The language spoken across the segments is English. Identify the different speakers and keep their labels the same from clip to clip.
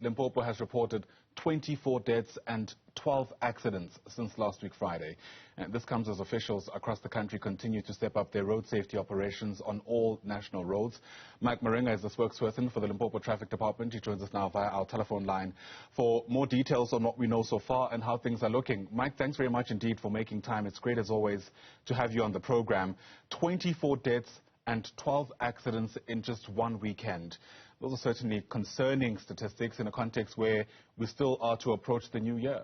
Speaker 1: Limpopo has reported 24 deaths and 12 accidents since last week Friday. And this comes as officials across the country continue to step up their road safety operations on all national roads. Mike Maringa is the spokesperson for the Limpopo Traffic Department. He joins us now via our telephone line for more details on what we know so far and how things are looking. Mike, thanks very much indeed for making time. It's great as always to have you on the program. 24 deaths and 12 accidents in just one weekend. Those are certainly concerning statistics in a context where we still are to approach the new year.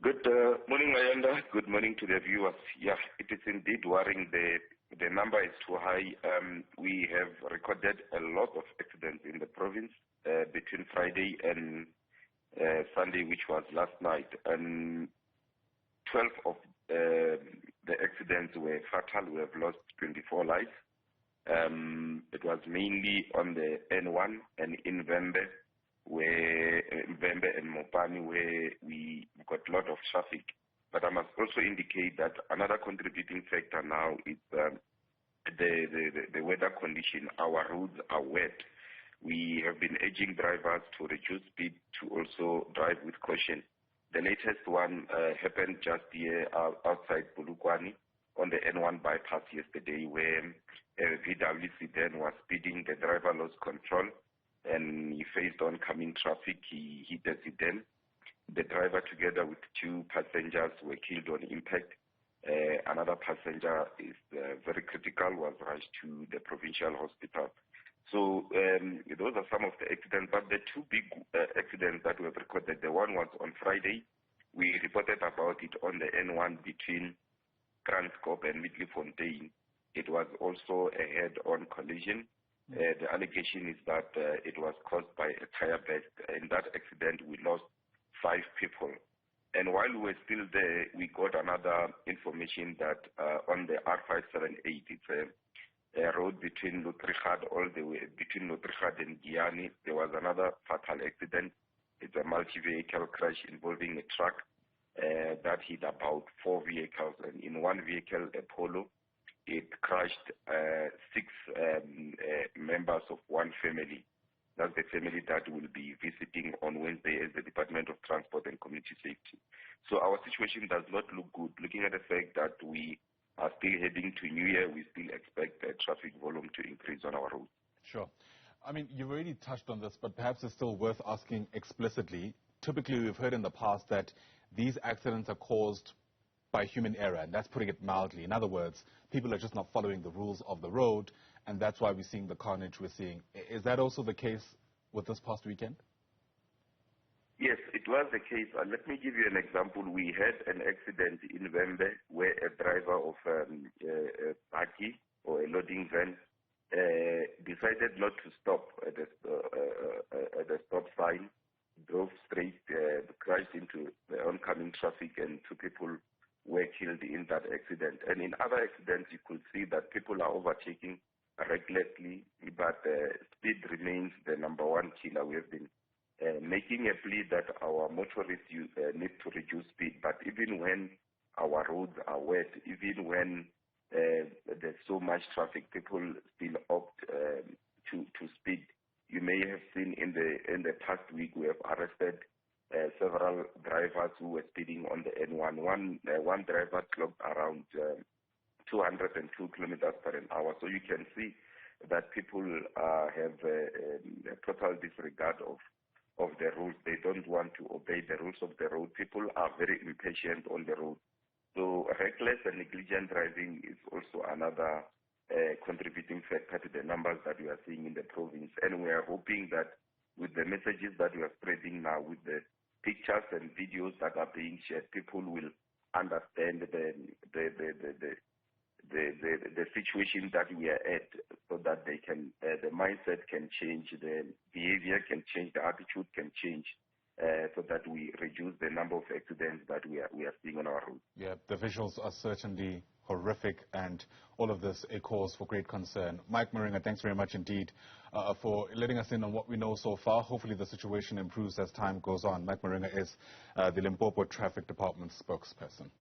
Speaker 2: Good morning, Ayanda. Good morning to the viewers. Yeah, it is indeed worrying. The number is too high. We have recorded a lot of accidents in the province between Friday and Sunday, which was last night. And 12 of the accidents were fatal. We have lost 24 lives. It was mainly on the N1 and in Vembe, and Mopani, where we got a lot of traffic. But I must also indicate that another contributing factor now is the weather condition. Our roads are wet. We have been urging drivers to reduce speed, to also drive with caution. The latest one happened just here outside Polokwane on the N1 bypass yesterday, where a VW sedan was speeding. The driver lost control and he faced oncoming traffic. He hit the sedan. The driver, together with two passengers, were killed on impact. Another passenger is very critical, was rushed to the provincial hospital. So those are some of the accidents, but the two big accidents that we have recorded, the one was on Friday. We reported about it on the N1 between Transkop and Middelfontein. It was also a head-on collision. The allegation is that it was caused by a tire burst. In that accident, we lost 5 people. And while we were still there, we got another information that on the R578, it's a road between Lutrigad, all the way between Lutrigad and Giani, there was another fatal accident. It's a multi-vehicle crash involving a truck that hit about 4 vehicles. And in one vehicle, a Polo, it crashed 6 members of one family. That's the family that will be visiting on Wednesday as the Department of Transport and Community Safety. So our situation does not look good. Looking at the fact that we are still heading to New Year, we still expect the traffic volume to increase on our roads.
Speaker 1: Sure. I mean, you've already touched on this, but perhaps it's still worth asking explicitly. Typically, we've heard in the past that these accidents are caused by human error, and that's putting it mildly. In other words, people are just not following the rules of the road, and that's why we're seeing the carnage we're seeing. Is that also the case with this past weekend?
Speaker 2: Yes, it was the case. Let me give you an example. We had an accident in Vembe where a driver of a buggy or a loading van decided not to stop at the stop sign, drove straight, crashed into the oncoming traffic, and 2 people were killed in that accident. And in other accidents, you could see that people are overtaking recklessly, but speed remains the number one killer. We have been making a plea that our motorists need to reduce speed, but even when our roads are wet, even when there's so much traffic, people still opt to speed. You may have seen in the past week we have arrested several drivers who were speeding on the N1. One driver clocked around 202 kilometers per hour. So you can see that people have a total disregard of the rules. They don't want to obey the rules of the road. People are very impatient on the road. So reckless and negligent driving is also another contributing factor to the numbers that we are seeing in the province. And we are hoping that with the messages that we are spreading now, with the pictures and videos that are being shared, people will understand the situation that we are at, so that they can, the mindset can change, the behavior can change, the attitude can change, so that we reduce the number of accidents that we are seeing on our roads.
Speaker 1: Yeah, the visuals are certainly horrific, and all of this a cause for great concern. Mike Maringa, thanks very much indeed for letting us in on what we know so far. Hopefully the situation improves as time goes on. Mike Maringa is the Limpopo Traffic Department spokesperson.